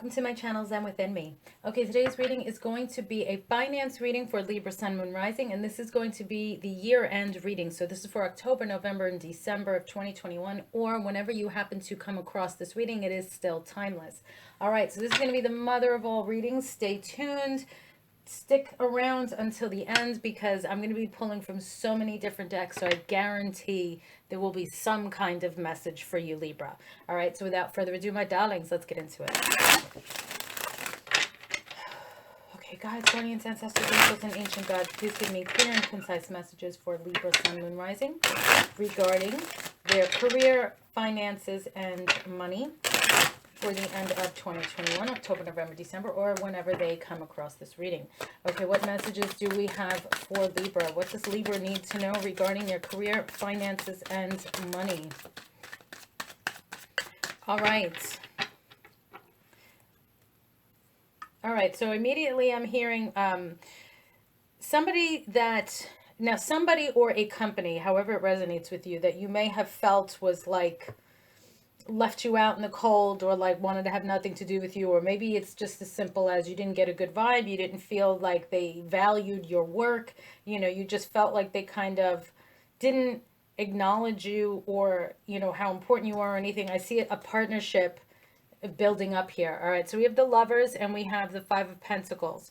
welcome to my channel Zen Within Me. Okay, today's reading is going to be a finance reading for Libra, Sun, Moon, Rising, and this is going to be the year-end reading. So this is for October, November, and December of 2021, or whenever you happen to come across this reading, it is still timeless. All right, so this is going to be the mother of all readings. Stay tuned. Stick around until the end because I'm going to be pulling from so many different decks, so I guarantee there will be some kind of message for you, Libra. All right, so without further ado, my darlings, let's get into it. Okay, guides, guardians, ancestors, angels, and ancient gods, please give me clear and concise messages for Libra, Sun, Moon, Rising regarding their career, finances, and money for the end of 2021, October, November, December, or whenever they come across this reading. Okay, what messages do we have for Libra? What does Libra need to know regarding their career, finances, and money? All right. All right, so immediately I'm hearing somebody or a company, however it resonates with you, that you may have felt was like left you out in the cold or like wanted to have nothing to do with you, or maybe it's just as simple as you didn't get a good vibe, you didn't feel like they valued your work, you just felt like they kind of didn't acknowledge you or how important you are or anything. I see a partnership building up here. All right, so we have the Lovers and we have the Five of Pentacles.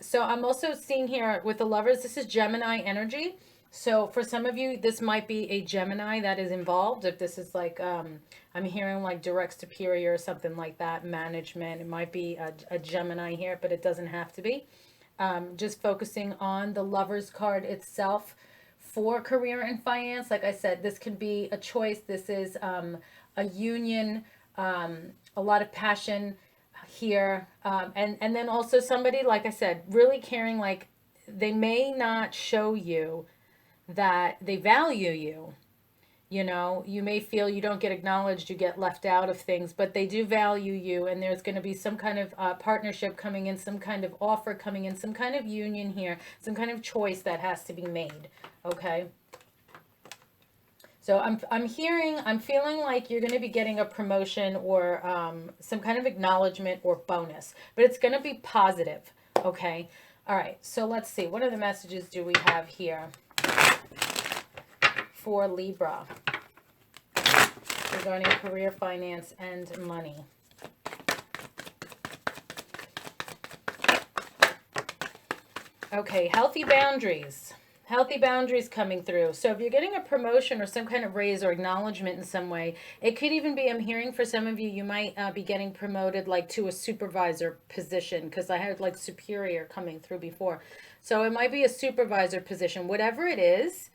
So I'm also seeing here with the Lovers, this is Gemini energy. So for some of you, this might be a Gemini that is involved. If this is like, I'm hearing like direct superior or something like that, management, it might be a Gemini here, but it doesn't have to be. Just focusing on the Lovers card itself for career and finance. Like I said, this can be a choice. This is a union, a lot of passion here. And then also somebody, like I said, really caring, like they may not show you that they value you. You may feel you don't get acknowledged, you get left out of things, but they do value you, and there's going to be some kind of partnership coming in, some kind of offer coming in, some kind of union here, some kind of choice that has to be made. Okay. So I'm feeling like you're going to be getting a promotion or some kind of acknowledgement or bonus, but it's going to be positive. Okay. All right. So let's see. What other messages do we have here for Libra regarding career, finance, and money? Okay, healthy boundaries. Healthy boundaries coming through. So if you're getting a promotion or some kind of raise or acknowledgement in some way, it could even be, I'm hearing for some of you, you might be getting promoted like to a supervisor position, because I had like superior coming through before. So it might be a supervisor position. Whatever it is,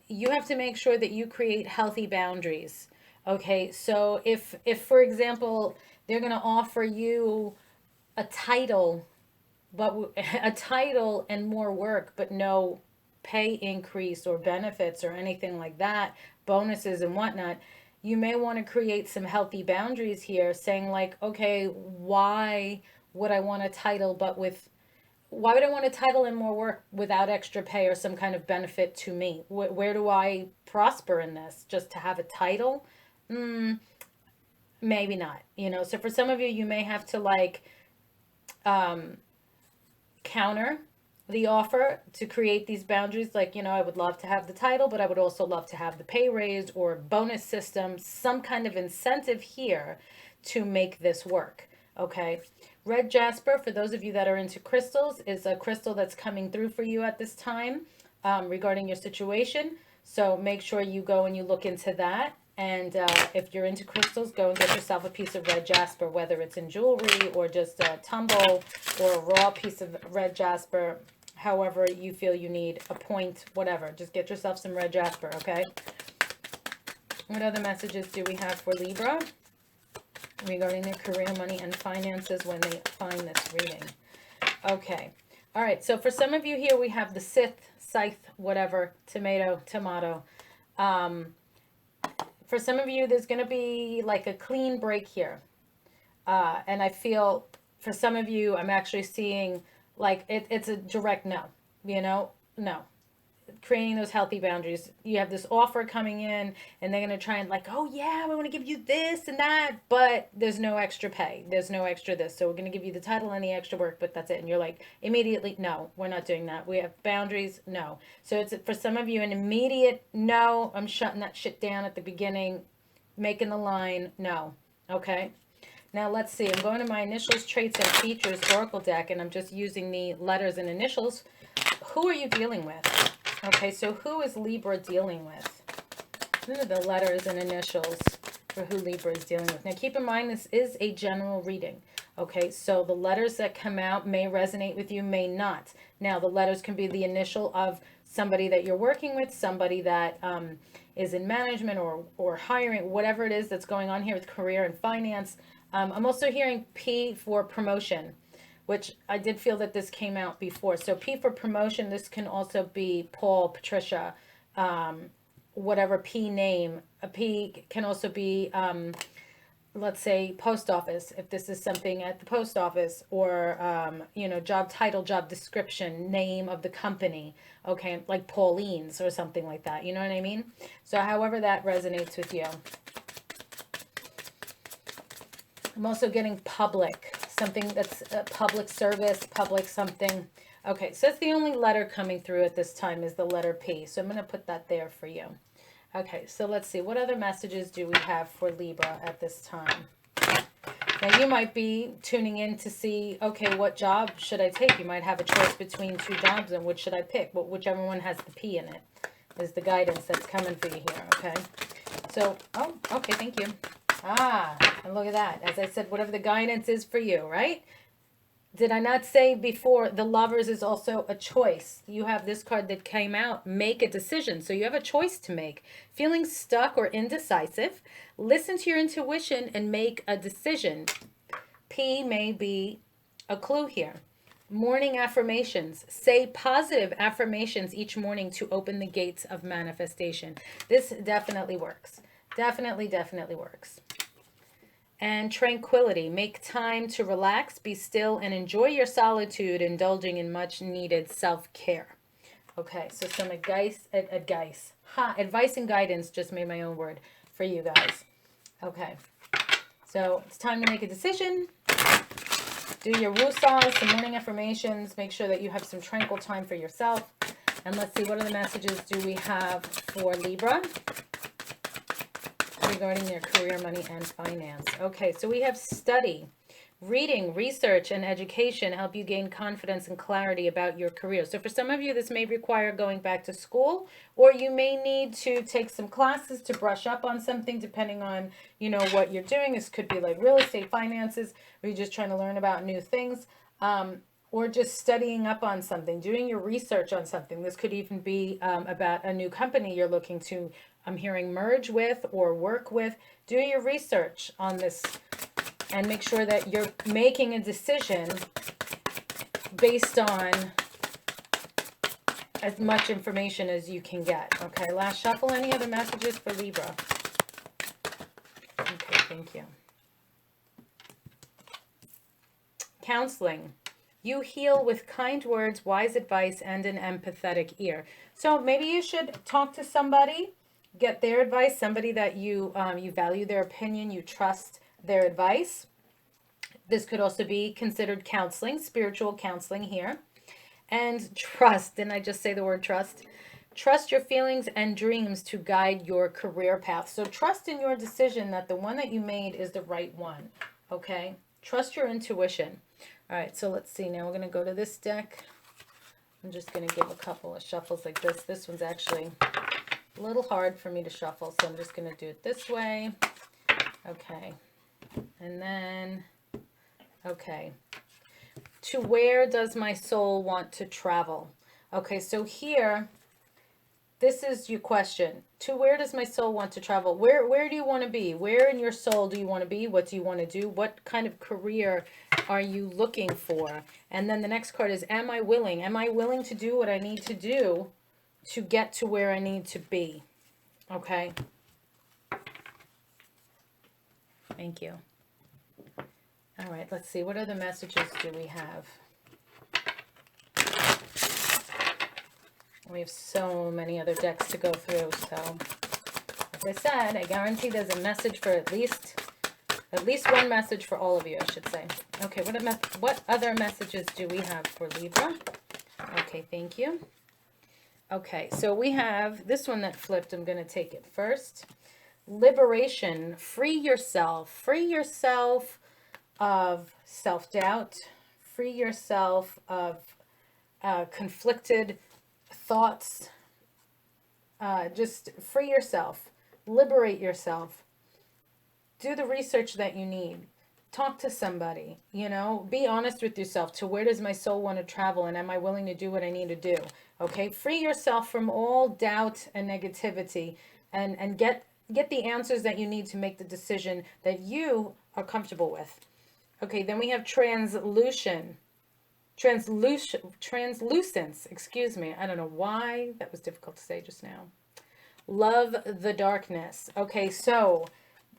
you have to make sure that you create healthy boundaries. Okay, so if for example, they're going to offer you a title, but a title and more work, but no pay increase or benefits or anything like that, bonuses and whatnot, you may want to create some healthy boundaries here, saying like, okay, why would I want a title, why would I want a title and more work without extra pay or some kind of benefit to me? Where do I prosper in this? Just to have a title? Maybe not. So for some of you, you may have to like counter the offer to create these boundaries. Like, I would love to have the title, but I would also love to have the pay raise or bonus system, some kind of incentive here to make this work. Okay. Red jasper, for those of you that are into crystals, is a crystal that's coming through for you at this time regarding your situation. So make sure you go and you look into that. And if you're into crystals, go and get yourself a piece of red jasper, whether it's in jewelry or just a tumble or a raw piece of red jasper, however you feel you need, a point, whatever. Just get yourself some red jasper, okay? What other messages do we have for Libra regarding their career, money, and finances when they find this reading? Okay. All right. So for some of you here, we have the scythe, whatever, tomato. For some of you, there's going to be like a clean break here. And I feel for some of you, I'm actually seeing like it's a direct no, no. creating those healthy boundaries. You have this offer coming in and they're going to try and like, oh yeah, we want to give you this and that, but there's no extra pay. There's no extra this. So we're going to give you the title and the extra work, but that's it. And you're like, immediately, no, we're not doing that. We have boundaries. No. So it's for some of you an immediate, no, I'm shutting that shit down at the beginning, making the line, no. Okay. Now let's see, I'm going to my initials, traits, and features Oracle deck, and I'm just using the letters and initials. Who are you dealing with? Okay, so who is Libra dealing with? What are the letters and initials for who Libra is dealing with? Now keep in mind, this is a general reading. Okay, so the letters that come out may resonate with you, may not. Now the letters can be the initial of somebody that you're working with, somebody that is in management or hiring, whatever it is that's going on here with career and finance. I'm also hearing P for promotion, which I did feel that this came out before. So P for promotion, this can also be Paul, Patricia, whatever P name. A P can also be, let's say, post office, if this is something at the post office, or, job title, job description, name of the company. Okay, like Pauline's or something like that. You know what I mean? So however that resonates with you. I'm also getting public, something that's a public service, public something. Okay, so that's the only letter coming through at this time is the letter P. So I'm going to put that there for you. Okay, so let's see. What other messages do we have for Libra at this time? Now, you might be tuning in to see, okay, what job should I take? You might have a choice between two jobs, and which should I pick? Well, whichever one has the P in it is the guidance that's coming for you here, okay? So, oh, okay, thank you. And look at that. As I said, whatever the guidance is for you, right? Did I not say before, the Lovers is also a choice? You have this card that came out, make a decision. So you have a choice to make. Feeling stuck or indecisive, listen to your intuition and make a decision. P may be a clue here. Morning affirmations. Say positive affirmations each morning to open the gates of manifestation. This definitely works. Definitely works. And tranquility. Make time to relax, be still, and enjoy your solitude, indulging in much needed self-care. Okay, so some advice and guidance, just made my own word for you guys. Okay, so it's time to make a decision. Do your woo-saws, some morning affirmations. Make sure that you have some tranquil time for yourself. And let's see, what other messages do we have for Libra regarding their career, money, and finance? Okay, so we have study, reading, research, and education help you gain confidence and clarity about your career. So for some of you, this may require going back to school, or you may need to take some classes to brush up on something, depending on, what you're doing. This could be like real estate, finances, or you're just trying to learn about new things, or just studying up on something, doing your research on something. This could even be about a new company you're looking to, I'm hearing, merge with or work with. Do your research on this and make sure that you're making a decision based on as much information as you can get. Okay, last shuffle. Any other messages for Libra? Okay, thank you. Counseling. You heal with kind words, wise advice, and an empathetic ear. So maybe you should talk to somebody, get their advice, somebody that you value their opinion, you trust their advice. This could also be considered counseling, spiritual counseling here. And trust. Didn't I just say the word trust? Trust your feelings and dreams to guide your career path. So trust in your decision that the one that you made is the right one. Okay? Trust your intuition. All right, so let's see. Now we're going to go to this deck. I'm just going to give a couple of shuffles like this. This one's actually a little hard for me to shuffle, so I'm just going to do it this way. Okay. And then, okay. To where does my soul want to travel? Okay, so here, this is your question. To where does my soul want to travel? Where do you want to be? Where in your soul do you want to be? What do you want to do? What kind of career are you looking for? And then the next card is, am I willing? Am I willing to do what I need to do to get to where I need to be? Okay. Thank you. All right, let's see. What other messages do we have? We have so many other decks to go through. So, as I said, I guarantee there's a message for at least one message for all of you, I should say. Okay, what other messages do we have for Libra? Okay, thank you. Okay, so we have this one that flipped. I'm going to take it first. Liberation. Free yourself. Free yourself of self-doubt. Free yourself of conflicted thoughts. Just free yourself. Liberate yourself. Do the research that you need. Talk to somebody, you know, be honest with yourself. To where does my soul want to travel, and am I willing to do what I need to do? Okay, free yourself from all doubt and negativity, and get the answers that you need to make the decision that you are comfortable with. Okay, then we have translucence, excuse me. I don't know why that was difficult to say just now. Love the darkness. Okay, so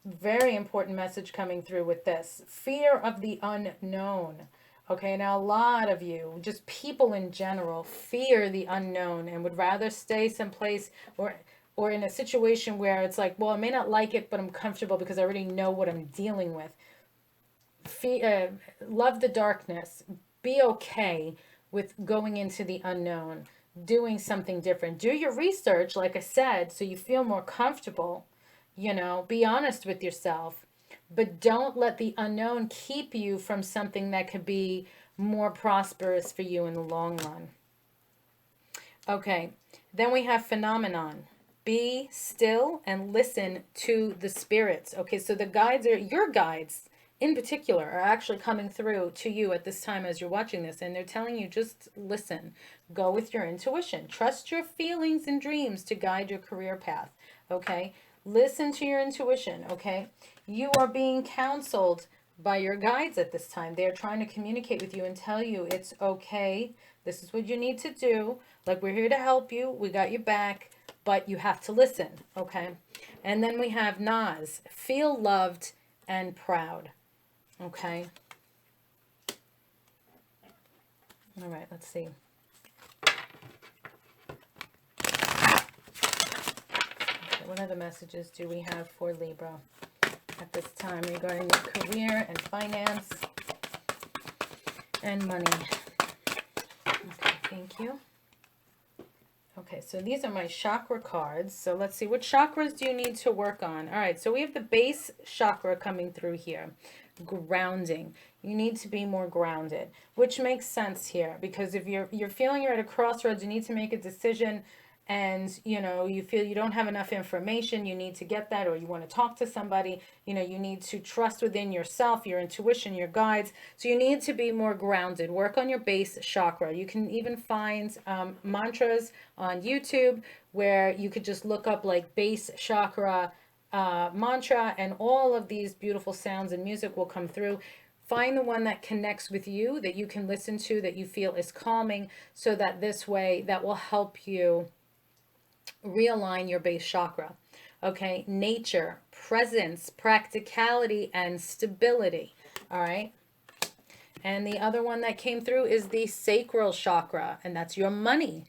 very important message coming through with this. Fear of the unknown. Okay, now a lot of you, just people in general, fear the unknown and would rather stay someplace or in a situation where it's like, well, I may not like it, but I'm comfortable because I already know what I'm dealing with. Love the darkness. Be okay with going into the unknown, doing something different. Do your research, like I said, so you feel more comfortable. You know, be honest with yourself, but don't let the unknown keep you from something that could be more prosperous for you in the long run. Okay, then we have phenomenon. Be still and listen to the spirits. Okay, so the guides are your guides in particular are actually coming through to you at this time as you're watching this, and they're telling you just listen. Go with your intuition. Trust your feelings and dreams to guide your career path. Okay, listen to your intuition. Okay, you are being counseled by your guides at this time. They're trying to communicate with you and tell you it's okay. This is what you need to do. Like, we're here to help you. We got your back, but you have to listen. Okay, and then we have Nas. Feel loved and proud. Okay. All right, let's see. Okay, what other messages do we have for Libra at this time regarding your career and finance and money? Okay, thank you. Okay, so these are my chakra cards. So let's see, what chakras do you need to work on? All right, so we have the base chakra coming through here. Grounding. You need to be more grounded, which makes sense here, because if you're feeling you're at a crossroads, you need to make a decision, and you know you feel you don't have enough information, you need to get that, or you want to talk to somebody, you know, you need to trust within yourself, your intuition, your guides. So you need to be more grounded. Work on your base chakra. You can even find mantras on YouTube where you could just look up like base chakra mantra, and all of these beautiful sounds and music will come through. Find the one that connects with you, that you can listen to, that you feel is calming, so that this way that will help you realign your base chakra. Okay, nature, presence, practicality, and stability. All right. And the other one that came through is the sacral chakra, and that's your money.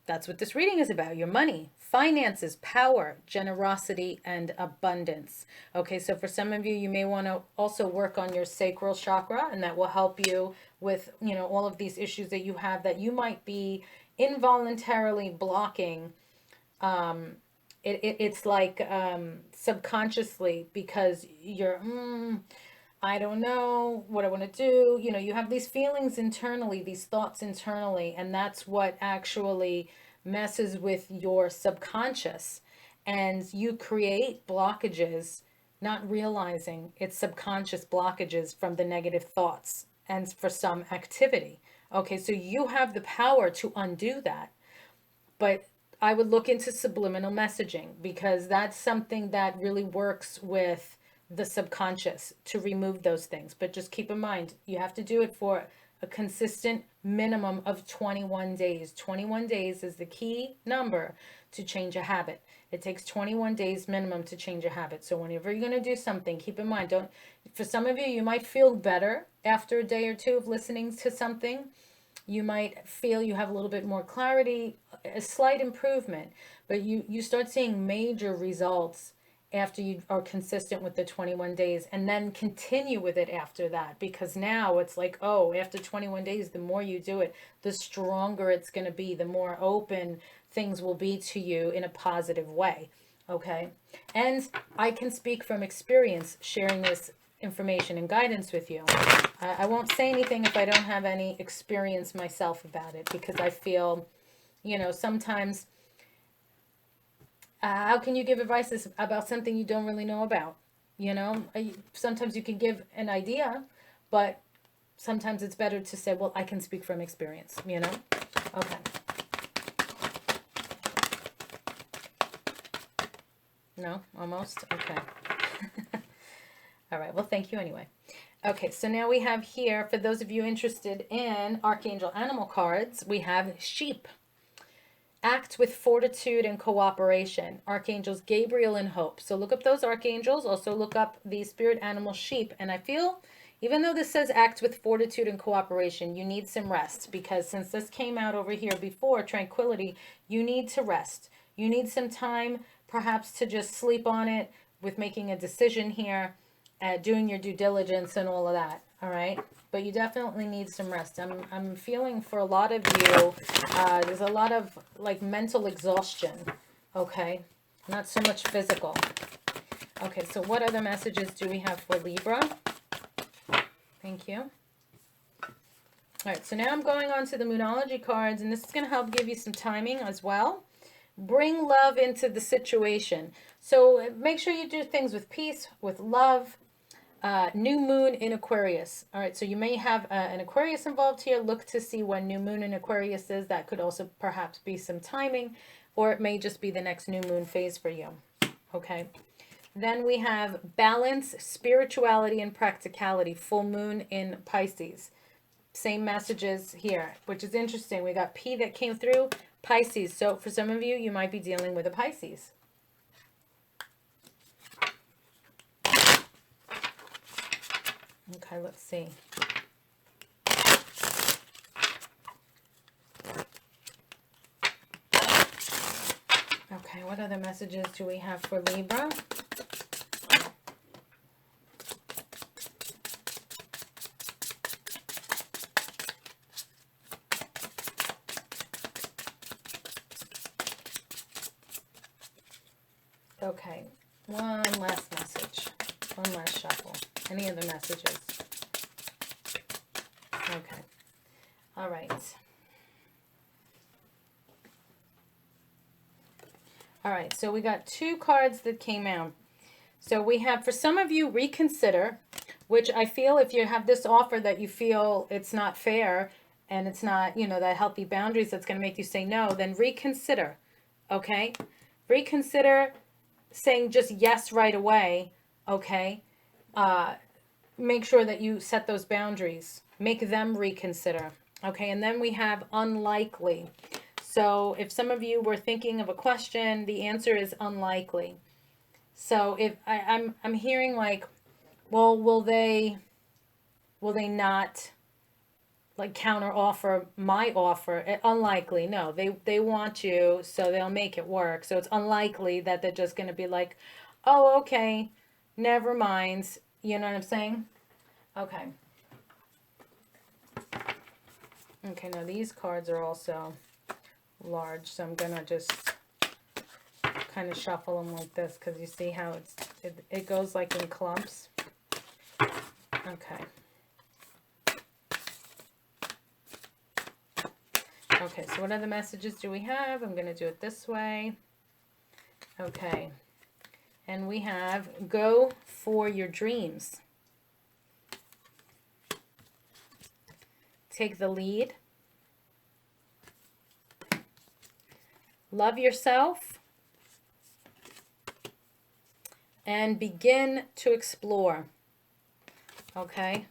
That's what this reading is about, your money, finances, power, generosity, and abundance. Okay, so for some of you, you may want to also work on your sacral chakra, and that will help you with, you know, all of these issues that you have that you might be involuntarily blocking. It's like subconsciously, because you're, I don't know what I want to do. You know, you have these feelings internally, these thoughts internally, and that's what actually messes with your subconscious. And you create blockages, not realizing it's subconscious blockages from the negative thoughts and for some activity. Okay, so you have the power to undo that. But I would look into subliminal messaging, because that's something that really works with the subconscious to remove those things. But just keep in mind, you have to do it for a consistent minimum of 21 days. 21 days is the key number to change a habit. It takes 21 days minimum to change a habit. So whenever you're going to do something, keep in mind, for some of you, you might feel better after a day or two of listening to something. You might feel you have a little bit more clarity, a slight improvement, but you start seeing major results after you are consistent with the 21 days, and then continue with it after that, because now it's like, oh, after 21 days, the more you do it, the stronger it's going to be, the more open things will be to you in a positive way. Okay. And I can speak from experience sharing this information and guidance with you. I won't say anything if I don't have any experience myself about it, because I feel, sometimes, how can you give advice about something you don't really know about? Sometimes you can give an idea, but sometimes it's better to say, well, I can speak from experience. Okay. No, almost? Okay. All right. Well, thank you anyway. Okay, so now we have here, for those of you interested in Archangel Animal cards, we have sheep. Act with fortitude and cooperation. Archangels Gabriel and Hope. So look up those archangels. Also look up the spirit animal sheep. And I feel, even though this says act with fortitude and cooperation, you need some rest, because since this came out over here before, tranquility, you need to rest. You need some time perhaps to just sleep on it with making a decision here, doing your due diligence and all of that. All right. But you definitely need some rest. I'm feeling for a lot of you, there's a lot of like mental exhaustion. Okay. Not so much physical. Okay. So what other messages do we have for Libra? Thank you. All right. So now I'm going on to the Moonology cards, and this is going to help give you some timing as well. Bring love into the situation. So make sure you do things with peace, with love. New moon in Aquarius. All right, so you may have an Aquarius involved here. Look to see when new moon in Aquarius is. That could also perhaps be some timing, or it may just be the next new moon phase for you. Okay. Then we have balance, spirituality, and practicality. Full moon in Pisces. Same messages here, which is interesting. We got P that came through, Pisces. So for some of you, you might be dealing with a Pisces. Okay, let's see. Okay, what other messages do we have for Libra? Okay, one last message. One last shuffle. Any other messages? Okay. All right. All right. So we got two cards that came out. So we have, for some of you, reconsider, which I feel if you have this offer that you feel it's not fair and it's not, that healthy boundaries that's going to make you say no, then reconsider. Okay. Reconsider saying just yes right away. Okay. Make sure that you set those boundaries. Make them reconsider. Okay, and then we have unlikely. So if some of you were thinking of a question, the answer is unlikely. So if I'm hearing like, well, will they not like counter offer my offer? Unlikely. No, they want you, so they'll make it work. So it's unlikely that they're just going to be like, oh, okay, never mind. You know what I'm saying? Okay. Okay, now these cards are also large, so I'm going to just kind of shuffle them like this, because you see how it goes like in clumps. Okay. Okay, so what other messages do we have? I'm going to do it this way. Okay. And we have go for your dreams. Take the lead. Love yourself. And begin to explore. Okay.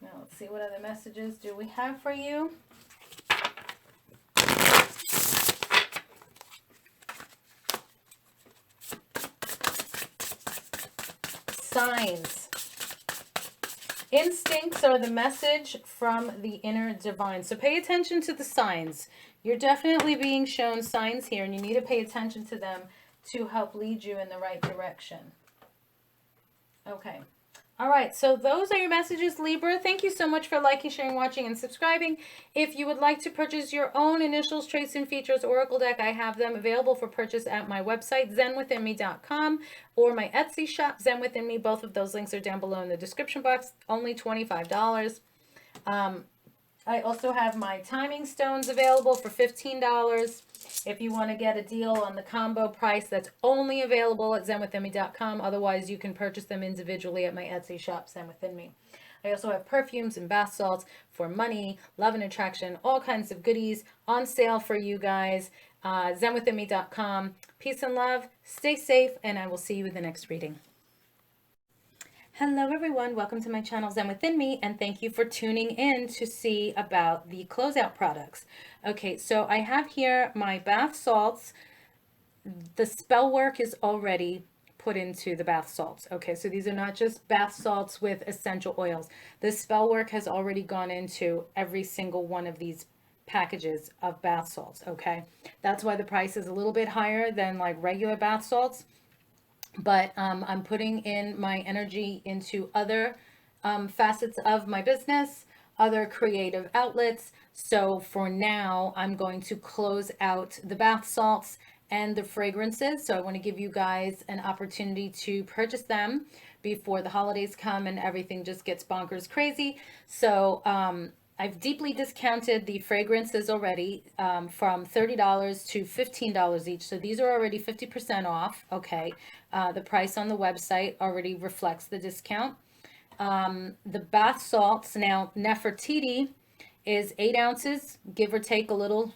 Now let's see what other messages do we have for you. Signs. Instincts are the message from the inner divine. So pay attention to the signs. You're definitely being shown signs here, and you need to pay attention to them to help lead you in the right direction. Okay. All right, so those are your messages, Libra. Thank you so much for liking, sharing, watching, and subscribing. If you would like to purchase your own initials, traits, and features Oracle deck, I have them available for purchase at my website, zenwithinme.com, or my Etsy shop, Zen Within Me. Both of those links are down below in the description box, only $25. I also have my timing stones available for $15. If you want to get a deal on the combo price, that's only available at zenwithinme.com. Otherwise, you can purchase them individually at my Etsy shop, Zen Within Me. I also have perfumes and bath salts for money, love and attraction, all kinds of goodies on sale for you guys. Zenwithinme.com. Peace and love. Stay safe, and I will see you in the next reading. Hello everyone, welcome to my channel Zen Within Me, and thank you for tuning in to see about the closeout products. Okay, so I have here my bath salts. The spell work is already put into the bath salts. Okay, so these are not just bath salts with essential oils. The spell work has already gone into every single one of these packages of bath salts. Okay, that's why the price is a little bit higher than like regular bath salts. But I'm putting in my energy into other facets of my business, other creative outlets. So for now, I'm going to close out the bath salts and the fragrances. So I want to give you guys an opportunity to purchase them before the holidays come and everything just gets bonkers crazy. So I've deeply discounted the fragrances already from $30 to $15 each. So these are already 50% off. Okay. The price on the website already reflects the discount. The bath salts, now Nefertiti is 8 ounces, give or take a little.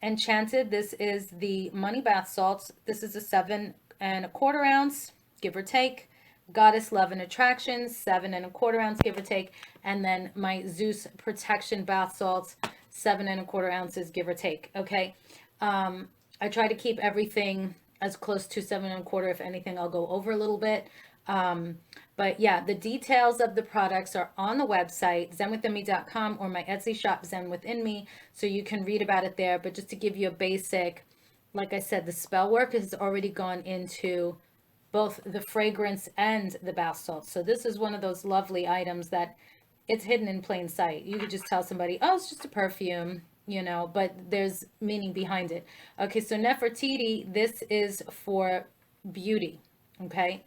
Enchanted, this is the money bath salts. This is a 7 1/4 ounce, give or take. Goddess Love and Attraction, 7 1/4 ounce, give or take. And then my Zeus Protection bath salts, 7 1/4 ounces, give or take. Okay. I try to keep everything as close to 7 1/4. If anything, I'll go over a little bit. But yeah, the details of the products are on the website, zenwithinme.com, or my Etsy shop, Zen Within Me, so you can read about it there. But just to give you a basic, like I said, the spell work has already gone into both the fragrance and the bath salts. So this is one of those lovely items that it's hidden in plain sight. You could just tell somebody, oh, it's just a perfume, you know, but there's meaning behind it. Okay, so Nefertiti, this is for beauty, okay,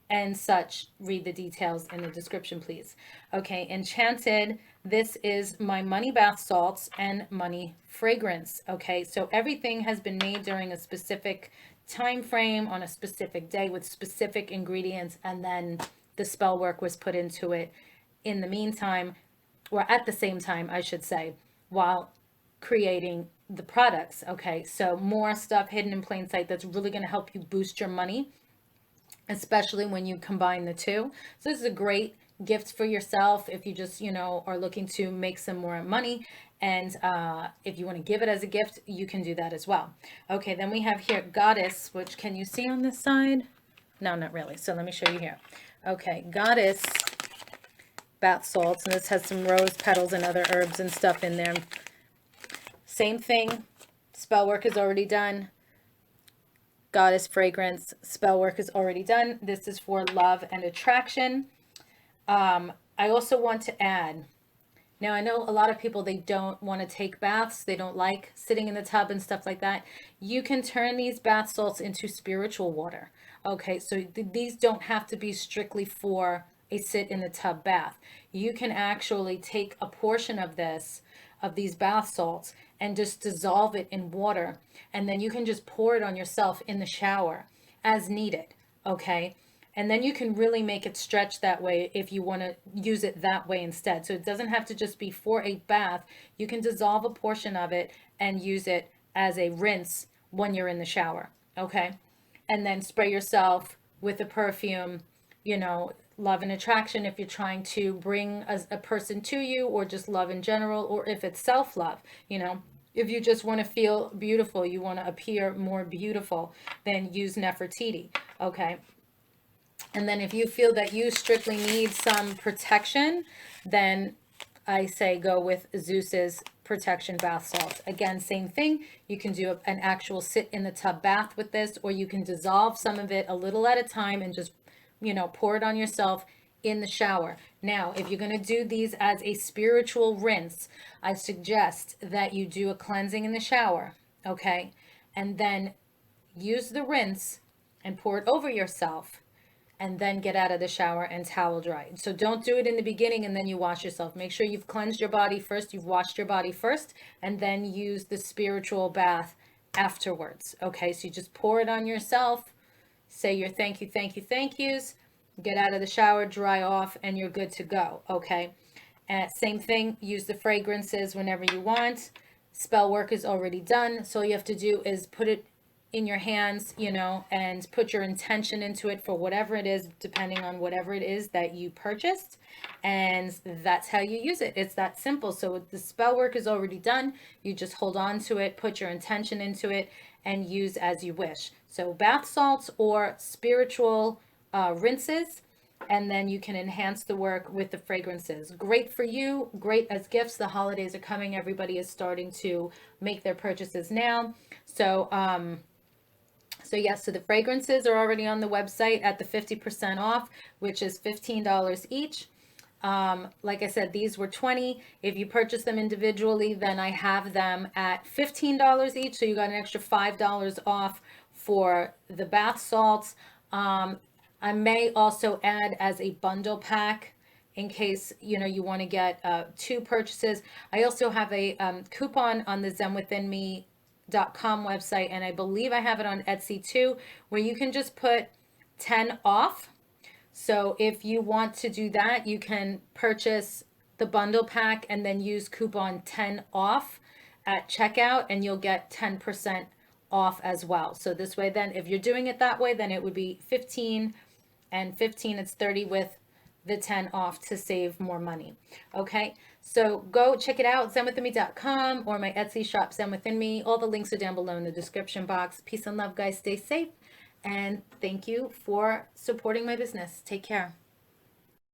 and such. Read the details in the description, please. Okay, Enchanted, this is my money bath salts and money fragrance. Okay, so everything has been made during a specific time frame on a specific day with specific ingredients, and then the spell work was put into it in the meantime, or at the same time, I should say, while creating the products. Okay, so more stuff hidden in plain sight that's really going to help you boost your money, especially when you combine the two. So this is a great gift for yourself if you just, you know, are looking to make some more money. And if you want to give it as a gift, you can do that as well. Okay, then we have here Goddess, which can you see on this side? No, not really. So let me show you here. Okay, Goddess bath salts, and this has some rose petals and other herbs and stuff in there. Same thing, spell work is already done. Goddess fragrance, spell work is already done. This is for love and attraction. I also want to add, now I know a lot of people, they don't want to take baths. They don't like sitting in the tub and stuff like that. You can turn these bath salts into spiritual water. Okay, so these don't have to be strictly for a sit in the tub bath. You can actually take a portion of this, of these bath salts, and just dissolve it in water, and then you can just pour it on yourself in the shower as needed. Okay, and then you can really make it stretch that way if you want to use it that way instead. So it doesn't have to just be for a bath. You can dissolve a portion of it and use it as a rinse when you're in the shower. Okay, and then spray yourself with a perfume, you know, love and attraction if you're trying to bring a person to you, or just love in general, or if it's self-love, you know, if you just want to feel beautiful, you want to appear more beautiful, then use Nefertiti. Okay, And then if you feel that you strictly need some protection, then I say go with Zeus's protection bath salts. Again, same thing. You can do an actual sit in the tub bath with this, or you can dissolve some of it a little at a time and just, pour it on yourself in the shower. Now, if you're going to do these as a spiritual rinse, I suggest that you do a cleansing in the shower, okay? And then use the rinse and pour it over yourself, and then get out of the shower and towel dry. So don't do it in the beginning and then you wash yourself. Make sure you've cleansed your body first, you've washed your body first, and then use the spiritual bath afterwards. Okay, so you just pour it on yourself, say your thank you, thank you, thank yous, get out of the shower, dry off, and you're good to go. Okay, same thing, use the fragrances whenever you want. Spell work is already done, so all you have to do is put it in your hands, and put your intention into it for whatever it is, depending on whatever it is that you purchased. And that's how you use it. It's that simple. So the spell work is already done. You just hold on to it, put your intention into it, and use as you wish. So bath salts or spiritual rinses, and then you can enhance the work with the fragrances. Great for you, great as gifts. The holidays are coming. Everybody is starting to make their purchases now. So the fragrances are already on the website at the 50% off, which is $15 each. Like I said, these were $20. If you purchase them individually, then I have them at $15 each. So you got an extra $5 off for the bath salts. I may also add as a bundle pack in case, you want to get 2 purchases. I also have a coupon on the ZenWithinMe.com website, and I believe I have it on Etsy too, where you can just put 10 off. So if you want to do that, you can purchase the bundle pack and then use coupon 10 off at checkout, and you'll get 10% off as well. So this way, then if you're doing it that way, then it would be 15 and 15, it's 30 with the 10 off to save more money. Okay, so go check it out, zenwithinme.com, or my Etsy shop, Zen Within Me. All the links are down below in the description box. Peace and love, guys. Stay safe, and thank you for supporting my business. Take care.